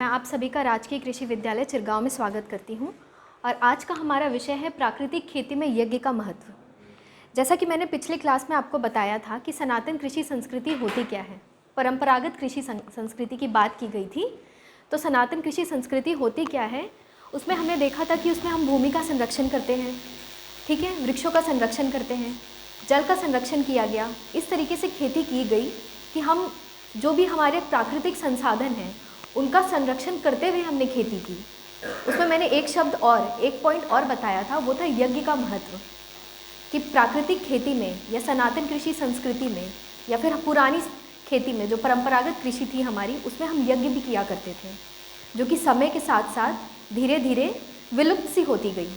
मैं आप सभी का राजकीय कृषि विद्यालय चिरगांव में स्वागत करती हूं और आज का हमारा विषय है प्राकृतिक खेती में यज्ञ का महत्व। जैसा कि मैंने पिछले क्लास में आपको बताया था कि सनातन कृषि संस्कृति होती क्या है, परंपरागत कृषि संस्कृति की बात की गई थी। तो सनातन कृषि संस्कृति होती क्या है, उसमें हमने देखा था कि उसमें हम भूमि का संरक्षण करते हैं, ठीक है, वृक्षों का संरक्षण करते हैं, जल का संरक्षण किया गया। इस तरीके से खेती की गई कि हम जो भी हमारे प्राकृतिक संसाधन हैं उनका संरक्षण करते हुए हमने खेती की। उसमें मैंने एक पॉइंट और बताया था, वो था यज्ञ का महत्व, कि प्राकृतिक खेती में या सनातन कृषि संस्कृति में या फिर पुरानी खेती में जो परंपरागत कृषि थी हमारी, उसमें हम यज्ञ भी किया करते थे, जो कि समय के साथ साथ धीरे धीरे विलुप्त सी होती गई।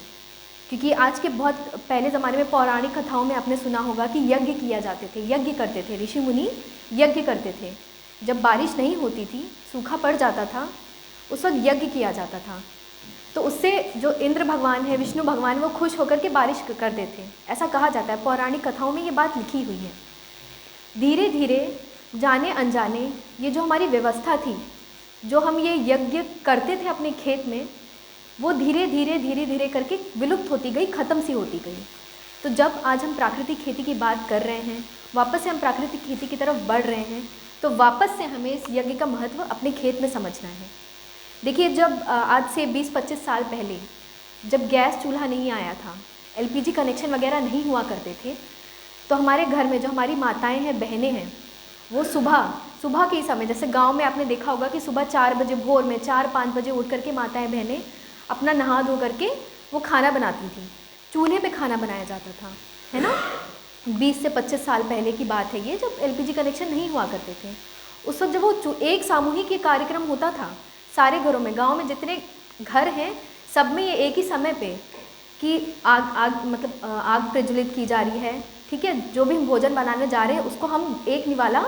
क्योंकि आज के बहुत पहले ज़माने में पौराणिक कथाओं में आपने सुना होगा कि यज्ञ किया जाते थे, यज्ञ करते थे, ऋषि मुनि यज्ञ करते थे। जब बारिश नहीं होती थी, सूखा पड़ जाता था, उस वक्त यज्ञ किया जाता था। तो उससे जो इंद्र भगवान है, विष्णु भगवान, वो खुश होकर के बारिश करते थे, ऐसा कहा जाता है। पौराणिक कथाओं में ये बात लिखी हुई है। धीरे धीरे जाने अनजाने ये जो हमारी व्यवस्था थी, जो हम ये यज्ञ करते थे अपने खेत में, वो धीरे धीरे करके विलुप्त होती गई, ख़त्म सी होती गई। तो जब आज हम प्राकृतिक खेती की बात कर रहे हैं, वापस से हम प्राकृतिक खेती की तरफ बढ़ रहे हैं, तो वापस से हमें इस यज्ञ का महत्व अपने खेत में समझना है। देखिए, जब आज से 20-25 साल पहले जब गैस चूल्हा नहीं आया था, एलपीजी कनेक्शन वगैरह नहीं हुआ करते थे, तो हमारे घर में जो हमारी माताएं हैं, बहनें हैं, वो सुबह के समय, जैसे गांव में आपने देखा होगा कि सुबह 4 बजे, भोर में 4-5 बजे उठ करके माताएं बहनें अपना नहा धो करके वो खाना बनाती थी। चूल्हे पे खाना बनाया जाता था, है ना। 20 से 25 साल पहले की बात है ये, जब एलपीजी कनेक्शन नहीं हुआ करते थे। उस वक्त जब वो एक सामूहिक ये कार्यक्रम होता था सारे घरों में, गांव में जितने घर हैं सब में ये एक ही समय पे कि आग प्रज्वलित की जा रही है, ठीक है। जो भी हम भोजन बनाने जा रहे हैं उसको हम एक निवाला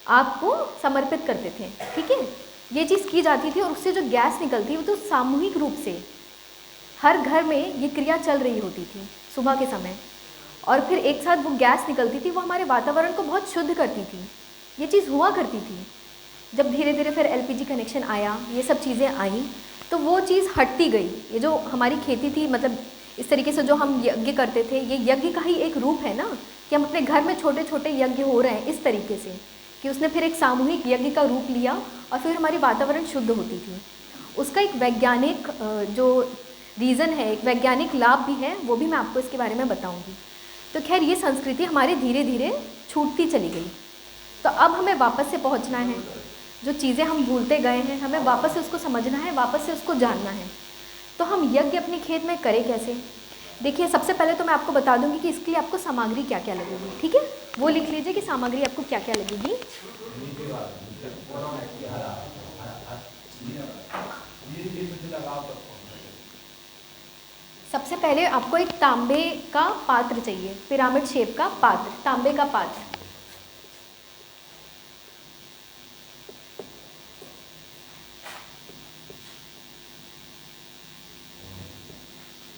आग को समर्पित करते थे, ठीक है। ये चीज़ की जाती थी और उससे जो गैस निकलती, वो तो सामूहिक रूप से हर घर में ये क्रिया चल रही होती थी सुबह के समय, और फिर एक साथ वो गैस निकलती थी, वो हमारे वातावरण को बहुत शुद्ध करती थी। ये चीज़ हुआ करती थी। जब धीरे धीरे फिर एलपीजी कनेक्शन आया, ये सब चीज़ें आई, तो वो चीज़ हटती गई। ये जो हमारी खेती थी, मतलब इस तरीके से जो हम यज्ञ करते थे, ये यज्ञ का ही एक रूप है ना, कि हम अपने घर में छोटे छोटे यज्ञ हो रहे हैं इस तरीके से, कि उसने फिर एक सामूहिक यज्ञ का रूप लिया और फिर हमारी वातावरण शुद्ध होती थी। उसका एक वैज्ञानिक जो रीज़न है, एक वैज्ञानिक लाभ भी है, वो भी मैं आपको इसके बारे में बताऊँगी। तो खैर, ये संस्कृति हमारे धीरे धीरे छूटती चली गई। तो अब हमें वापस से पहुंचना है, जो चीज़ें हम भूलते गए हैं, हमें वापस से उसको समझना है, वापस से उसको जानना है। तो हम यज्ञ अपने खेत में करें कैसे? देखिए, सबसे पहले तो मैं आपको बता दूंगी कि इसके लिए आपको सामग्री क्या क्या लगेगी, ठीक है। वो लिख लीजिए कि सामग्री आपको क्या क्या लगेगी। सबसे पहले आपको एक तांबे का पात्र चाहिए, पिरामिड शेप का पात्र, तांबे का पात्र।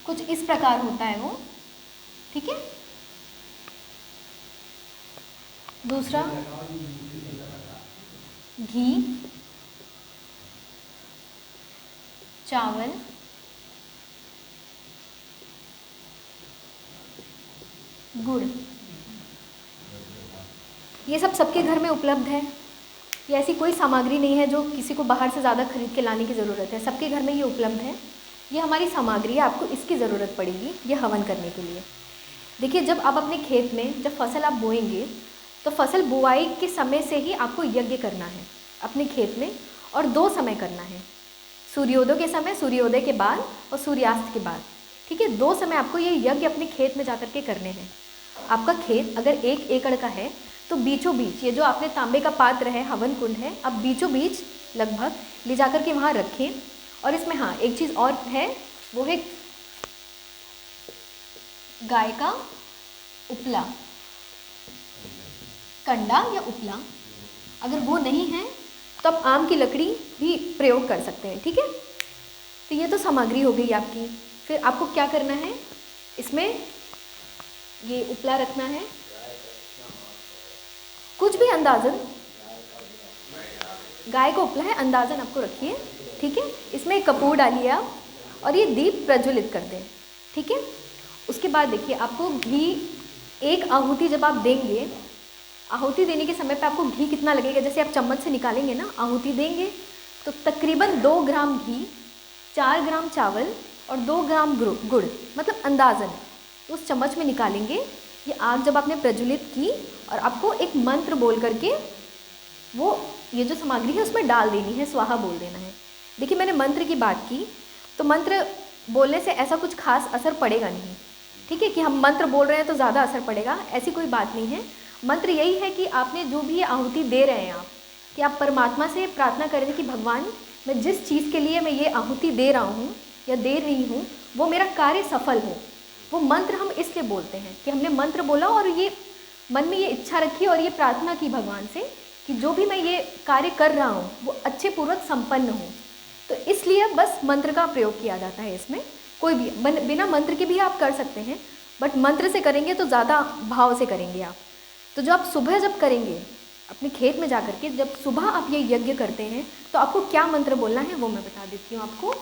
कुछ इस प्रकार होता है वो, ठीक है। दूसरा, घी, चावल, गुड़। ये सब सबके घर में उपलब्ध है। ये ऐसी कोई सामग्री नहीं है जो किसी को बाहर से ज़्यादा खरीद के लाने की ज़रूरत है, सबके घर में ये उपलब्ध है। ये हमारी सामग्री है, आपको इसकी ज़रूरत पड़ेगी ये हवन करने के लिए। देखिए, जब आप अपने खेत में जब फसल आप बोएंगे, तो फसल बुआई के समय से ही आपको यज्ञ करना है अपने खेत में, और 2 समय करना है, सूर्योदय के समय, सूर्योदय के बाद, और सूर्यास्त के बाद, ठीक है। 2 समय आपको ये यज्ञ अपने खेत में जाकर के करने हैं। आपका खेत अगर 1 एकड़ का है, तो बीचों बीच ये जो आपने तांबे का पात्र है, हवन कुंड है, अब बीचों बीच लगभग ले जाकर के वहाँ रखें। और इसमें हाँ, एक चीज़ और है, वो है गाय का उपला, कंडा या उपला। अगर वो नहीं है तो आप आम की लकड़ी भी प्रयोग कर सकते हैं, ठीक है। तो ये तो सामग्री हो गई आपकी। फिर आपको क्या करना है, इसमें ये उपला रखना है, कुछ भी अंदाजन, गाय का उपला है, अंदाजन आपको रखिए। ठीक है। इसमें कपूर डालिए आप और ये दीप प्रज्वलित कर दें, ठीक है। उसके बाद देखिए आपको घी, एक आहुति जब आप देंगे, आहुति देने के समय पे आपको घी कितना लगेगा, जैसे आप चम्मच से निकालेंगे ना, आहुति देंगे तो तकरीबन 2 ग्राम घी, 4 ग्राम चावल और 2 ग्राम गुड़, मतलब अंदाज़न उस चम्मच में निकालेंगे। ये आग जब आपने प्रज्वलित की और आपको एक मंत्र बोल करके वो ये जो सामग्री है उसमें डाल देनी है, स्वाहा बोल देना है। देखिए मैंने मंत्र की बात की, तो मंत्र बोलने से ऐसा कुछ खास असर पड़ेगा नहीं, ठीक है, कि हम मंत्र बोल रहे हैं तो ज़्यादा असर पड़ेगा, ऐसी कोई बात नहीं है। मंत्र यही है कि आपने जो भी आहुति दे रहे हैं आप, कि आप परमात्मा से प्रार्थना करें कि भगवान मैं जिस चीज़ के लिए मैं ये आहुति दे रहा हूँ या दे रही हूँ वो मेरा कार्य सफल हो। वो मंत्र हम इसलिए बोलते हैं कि हमने मंत्र बोला और ये मन में ये इच्छा रखी और ये प्रार्थना की भगवान से कि जो भी मैं ये कार्य कर रहा हूँ वो अच्छे पूर्वक संपन्न हो। तो इसलिए बस मंत्र का प्रयोग किया जाता है इसमें। कोई भी बिना मंत्र के भी आप कर सकते हैं, बट मंत्र से करेंगे तो ज़्यादा भाव से करेंगे आप। तो जो आप सुबह जब करेंगे अपने खेत में जा कर के, जब सुबह आप ये यज्ञ करते हैं तो आपको क्या मंत्र बोलना है वो मैं बता देती हूँ आपको।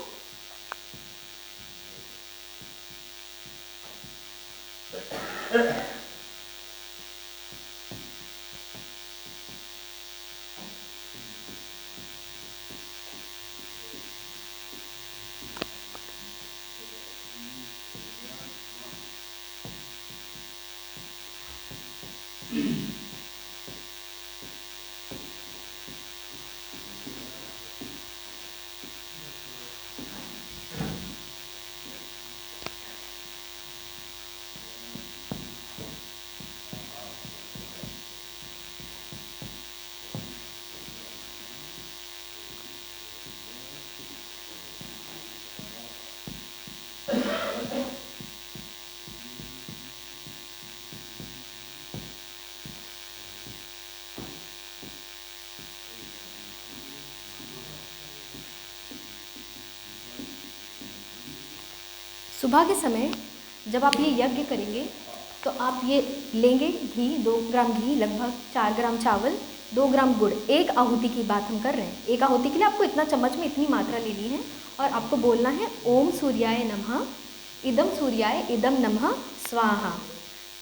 सुबह के समय जब आप ये यज्ञ करेंगे तो आप ये लेंगे घी, 2 ग्राम घी, लगभग 4 ग्राम चावल, 2 ग्राम गुड़। एक आहुति की बात हम कर रहे हैं, एक आहुति के लिए आपको इतना चम्मच में इतनी मात्रा लेनी है और आपको बोलना है ओम सूर्याय नमः, इदम सूर्याय इदम नमः स्वाहा।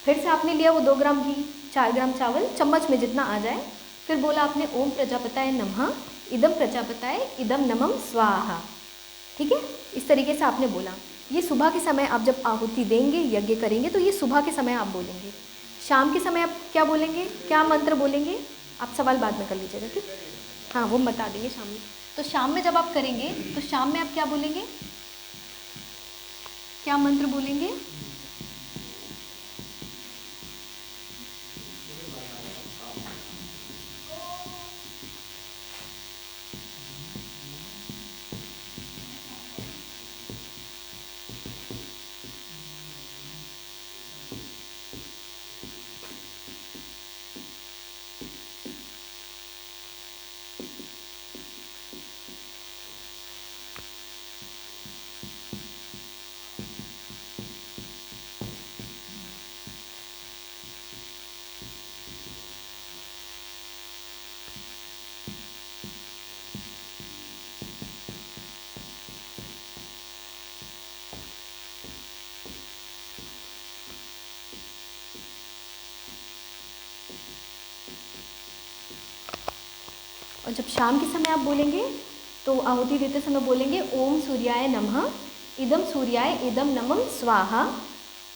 फिर से आपने लिया वो 2 ग्राम घी, 4 ग्राम चावल, चम्मच में जितना आ जाए, फिर बोला आपने ओम प्रजापताय नमः, इदम प्रजापताय इदम नमः स्वाहा, ठीक है। इस तरीके से आपने बोला। ये सुबह के समय आप जब आहुति देंगे, यज्ञ करेंगे तो ये सुबह के समय आप बोलेंगे। शाम के समय आप क्या बोलेंगे, क्या मंत्र बोलेंगे, आप सवाल बाद में कर लीजिएगा, ठीक। हाँ वो बता देंगे शाम में। तो शाम में जब आप करेंगे तो शाम में आप क्या बोलेंगे, क्या मंत्र बोलेंगे। और जब शाम के समय आप बोलेंगे तो आहुति देते समय बोलेंगे ओम सूर्याय नमः, इदम सूर्याय इदम नमः स्वाहा,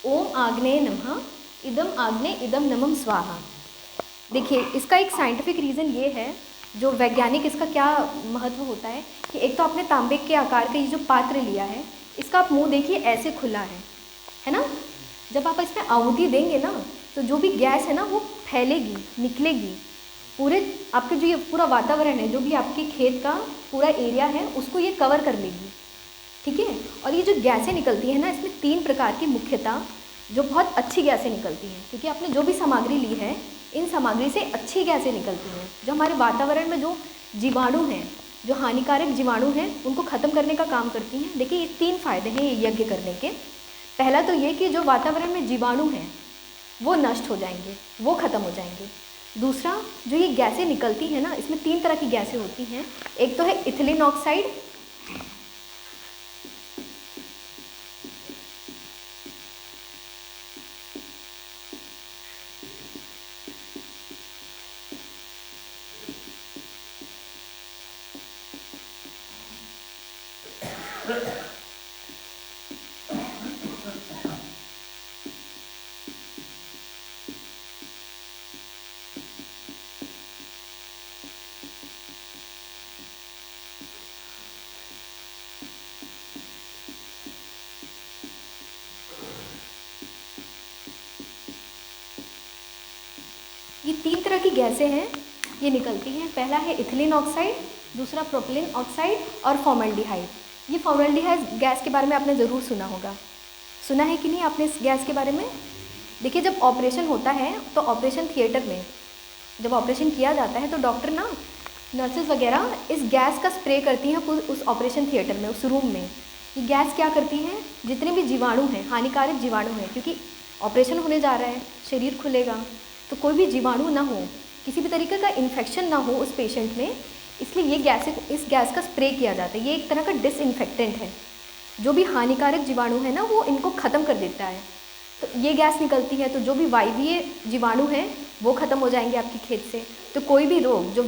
ओम आग्नेय नमः, इदम आग्नेय इदम नमः स्वाहा। देखिए इसका एक साइंटिफिक रीज़न ये है, जो वैज्ञानिक इसका क्या महत्व होता है कि एक तो आपने तांबे के आकार का ये जो पात्र लिया है, इसका आप मुँह देखिए ऐसे खुला है ना। जब आप इसमें आहुति देंगे ना तो जो भी गैस है ना वो फैलेगी, निकलेगी, पूरे आपके जो ये पूरा वातावरण है, जो भी आपके खेत का पूरा एरिया है उसको ये कवर कर लेगी, ठीक है। और ये जो गैसें निकलती है ना, इसमें 3 प्रकार की मुख्यतः जो बहुत अच्छी गैसें निकलती हैं, क्योंकि आपने जो भी सामग्री ली है इन सामग्री से अच्छी गैसें निकलती हैं, जो हमारे वातावरण में जो जीवाणु हैं, जो हानिकारक जीवाणु हैं उनको ख़त्म करने का काम करती हैं। देखिए ये 3 फ़ायदे हैं ये यज्ञ करने के। पहला तो ये कि जो वातावरण में जीवाणु हैं वो नष्ट हो जाएंगे, वो ख़त्म हो जाएंगे। दूसरा, जो ये गैसें निकलती हैं ना, इसमें 3 तरह की गैसें होती हैं। एक तो है इथिलीन ऑक्साइड, ये 3 तरह की गैसें हैं, ये निकलती हैं। पहला है इथिलीन ऑक्साइड, दूसरा प्रोपिलीन ऑक्साइड और फॉर्मल्डिहाइड। ये फॉर्मल्डिहाइड गैस के बारे में आपने ज़रूर सुना होगा। सुना है कि नहीं आपने इस गैस के बारे में? देखिए, जब ऑपरेशन होता है तो ऑपरेशन थिएटर में जब ऑपरेशन किया जाता है तो डॉक्टर ना, नर्सेज वगैरह इस गैस का स्प्रे करती हैं उस ऑपरेशन थिएटर में, उस रूम में। ये गैस क्या करती है, जितने भी जीवाणु हैं, हानिकारक जीवाणु हैं, क्योंकि ऑपरेशन होने जा रहा है, शरीर खुलेगा, तो कोई भी जीवाणु ना हो, किसी भी तरीके का इन्फेक्शन ना हो उस पेशेंट में, इसलिए इस गैस का स्प्रे किया जाता है। ये एक तरह का डिसइंफेक्टेंट है, जो भी हानिकारक जीवाणु है ना वो इनको ख़त्म कर देता है। तो ये गैस निकलती है तो जो भी वायवीय जीवाणु हैं वो ख़त्म हो जाएंगे आपकी खेत से। तो कोई भी रोग, जो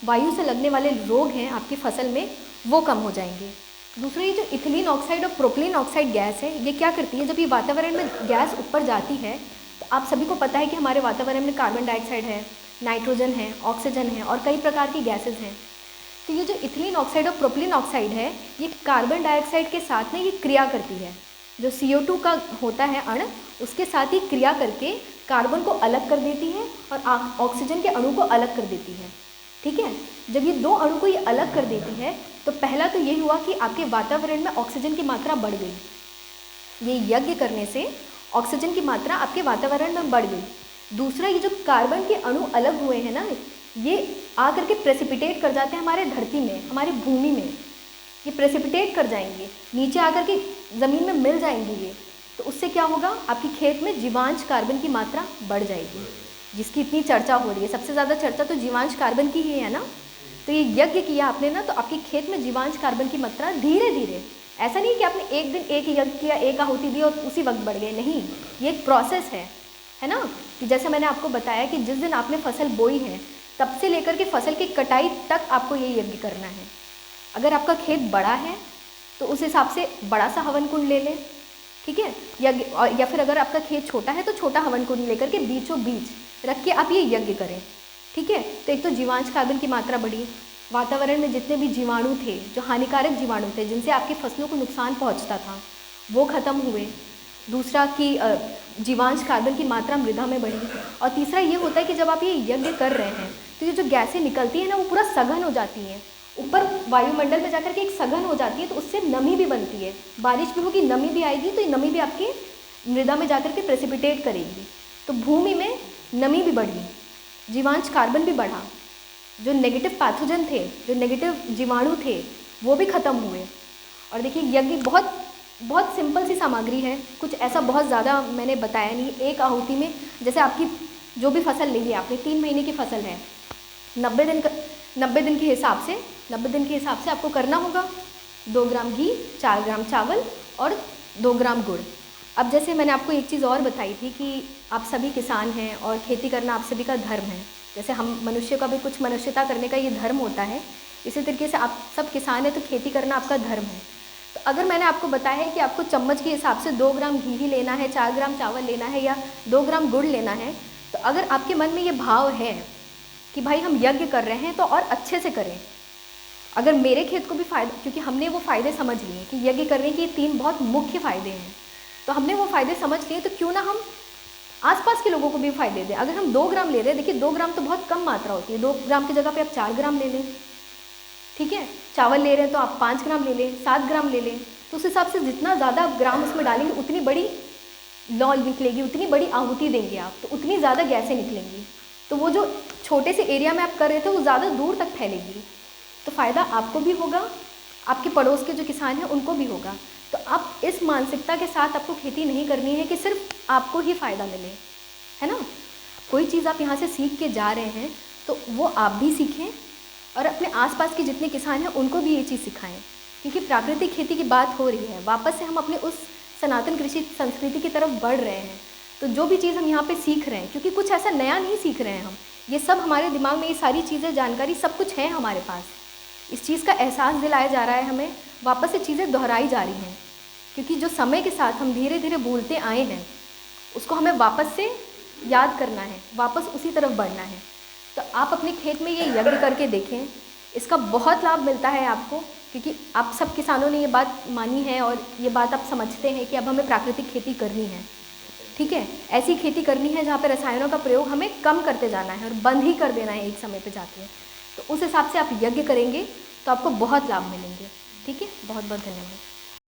वायु से लगने वाले रोग हैं आपकी फसल में, वो कम हो जाएंगे। दूसरी, ये जो इथिलीन ऑक्साइड और प्रोपिलीन ऑक्साइड गैस है, ये क्या करती है, जब ये वातावरण में गैस ऊपर जाती है तो आप सभी को पता है कि हमारे वातावरण में कार्बन डाइऑक्साइड है, नाइट्रोजन है, ऑक्सीजन है और कई प्रकार की गैसेज हैं। तो ये जो इथिलीन ऑक्साइड और प्रोपिलीन ऑक्साइड है, ये कार्बन डाइऑक्साइड के साथ में ये क्रिया करती है। जो CO2 का होता है अणु, उसके साथ ही क्रिया करके कार्बन को अलग कर देती है और ऑक्सीजन के अणु को अलग कर देती है। ठीक है, जब ये दो अणु को ये अलग कर देती है तो पहला तो ये हुआ कि आपके वातावरण में ऑक्सीजन की मात्रा बढ़ गई। ये यज्ञ करने से ऑक्सीजन की मात्रा आपके वातावरण में बढ़ गई। दूसरा, ये जो कार्बन के अणु अलग हुए हैं ना, ये आकर के प्रेसिपिटेट कर जाते हैं हमारे धरती में, हमारी भूमि में। ये प्रेसिपिटेट कर जाएंगे, नीचे आकर के ज़मीन में मिल जाएंगे ये। तो उससे क्या होगा, आपकी खेत में जीवांश कार्बन की मात्रा बढ़ जाएगी, जिसकी इतनी चर्चा हो रही है। सबसे ज़्यादा चर्चा तो जीवांश कार्बन की ही है ना। तो ये यज्ञ किया आपने ना, तो आपके खेत में जीवांश कार्बन की मात्रा धीरे धीरे, ऐसा नहीं कि आपने एक दिन एक यज्ञ किया, एक आहुति दी और उसी वक्त बढ़ गए, नहीं। ये एक प्रोसेस है ना। कि जैसे मैंने आपको बताया कि जिस दिन आपने फसल बोई है तब से लेकर के फसल की कटाई तक आपको ये यज्ञ करना है। अगर आपका खेत बड़ा है तो उस हिसाब से बड़ा सा हवन कुंड ले लें, ठीक है। या फिर अगर आपका खेत छोटा है तो छोटा हवन कुंड लेकर के बीचों बीच रख के आप ये यज्ञ करें, ठीक है। तो एक तो जीवांश कार्बन की मात्रा बढ़ी, वातावरण में जितने भी जीवाणु थे, जो हानिकारक जीवाणु थे जिनसे आपकी फसलों को नुकसान पहुंचता था, वो ख़त्म हुए। दूसरा कि जीवांश कार्बन की मात्रा मृदा में बढ़ी। और तीसरा ये होता है कि जब आप ये यज्ञ कर रहे हैं तो ये जो गैसें निकलती हैं ना, वो पूरा सघन हो जाती हैं, ऊपर वायुमंडल में जाकर के एक सघन हो जाती है। तो उससे नमी भी बनती है, बारिश भी होगी, नमी भी आएगी, तो ये नमी भी आपके मृदा में जाकर के प्रेसिपिटेट करेगी। तो भूमि में नमी भी बढ़ी, जीवांश कार्बन भी बढ़ा, जो नेगेटिव पैथोजन थे, जो नेगेटिव जीवाणु थे, वो भी ख़त्म हुए। और देखिए, यज्ञ बहुत बहुत सिंपल सी सामग्री है, कुछ ऐसा बहुत ज़्यादा मैंने बताया नहीं। एक आहुति में, जैसे आपकी जो भी फसल ली है आपने, 3 महीने की फसल है, 90 दिन के हिसाब से आपको करना होगा 2 ग्राम घी, 4 ग्राम चावल और 2 ग्राम गुड़। अब जैसे मैंने आपको एक चीज़ और बताई थी कि आप सभी किसान हैं और खेती करना आप सभी का धर्म है। जैसे हम मनुष्य का भी कुछ मनुष्यता करने का ये धर्म होता है, इसी तरीके से आप सब किसान हैं तो खेती करना आपका धर्म है। तो अगर मैंने आपको बताया है कि आपको चम्मच के हिसाब से 2 ग्राम घी ही लेना है, 4 ग्राम चावल लेना है या 2 ग्राम गुड़ लेना है, तो अगर आपके मन में ये भाव है कि भाई हम यज्ञ कर रहे हैं तो और अच्छे से करें। अगर मेरे खेत को भी फ़ायदा, क्योंकि हमने वो फ़ायदे समझ लिए कि यज्ञ करने के 3 बहुत मुख्य फ़ायदे हैं, तो हमने वो फ़ायदे समझ लिए, तो क्यों ना हम आसपास के लोगों को भी फ़ायदे दें। अगर हम 2 ग्राम ले रहे हैं, देखिए 2 ग्राम तो बहुत कम मात्रा होती है, 2 ग्राम की जगह पे आप 4 ग्राम ले लें, ठीक है। चावल ले रहे हैं तो आप 5 ग्राम ले लें, 7 ग्राम ले लें। तो उस हिसाब से जितना ज़्यादा ग्राम उसमें डालेंगे उतनी बड़ी लौ निकलेगी, उतनी बड़ी आहुति देंगे आप, तो उतनी ज़्यादा गैसें निकलेंगी। तो वो जो छोटे से एरिया में आप कर रहे थे वो ज़्यादा दूर तक फैलेगी, तो फ़ायदा आपको भी होगा, आपके पड़ोस के जो किसान हैं उनको भी होगा। तो आप इस मानसिकता के साथ आपको खेती नहीं करनी है कि सिर्फ आपको ही फ़ायदा मिले, है ना। कोई चीज़ आप यहाँ से सीख के जा रहे हैं तो वो आप भी सीखें और अपने आसपास के जितने किसान हैं उनको भी ये चीज़ सिखाएं, क्योंकि प्राकृतिक खेती की बात हो रही है। वापस से हम अपने उस सनातन कृषि संस्कृति की तरफ बढ़ रहे हैं। तो जो भी चीज़ हम यहाँ पे सीख रहे हैं, क्योंकि कुछ ऐसा नया नहीं सीख रहे हैं हम, ये सब हमारे दिमाग में, ये सारी चीज़ें, जानकारी सब कुछ है हमारे पास। इस चीज़ का एहसास दिलाया जा रहा है हमें, वापस से चीज़ें दोहराई जा रही हैं, क्योंकि जो समय के साथ हम धीरे धीरे भूलते आए हैं उसको हमें वापस से याद करना है, वापस उसी तरफ बढ़ना है। तो आप अपने खेत में ये यज्ञ करके देखें, इसका बहुत लाभ मिलता है आपको, क्योंकि आप सब किसानों ने ये बात मानी है और ये बात आप समझते हैं कि अब हमें प्राकृतिक खेती करनी है। ठीक है, ऐसी खेती करनी है जहाँ पे रसायनों का प्रयोग हमें कम करते जाना है और बंद ही कर देना है एक समय पे जाके। तो उस हिसाब से आप यज्ञ करेंगे तो आपको बहुत लाभ मिलेंगे। ठीक है, बहुत बहुत धन्यवाद।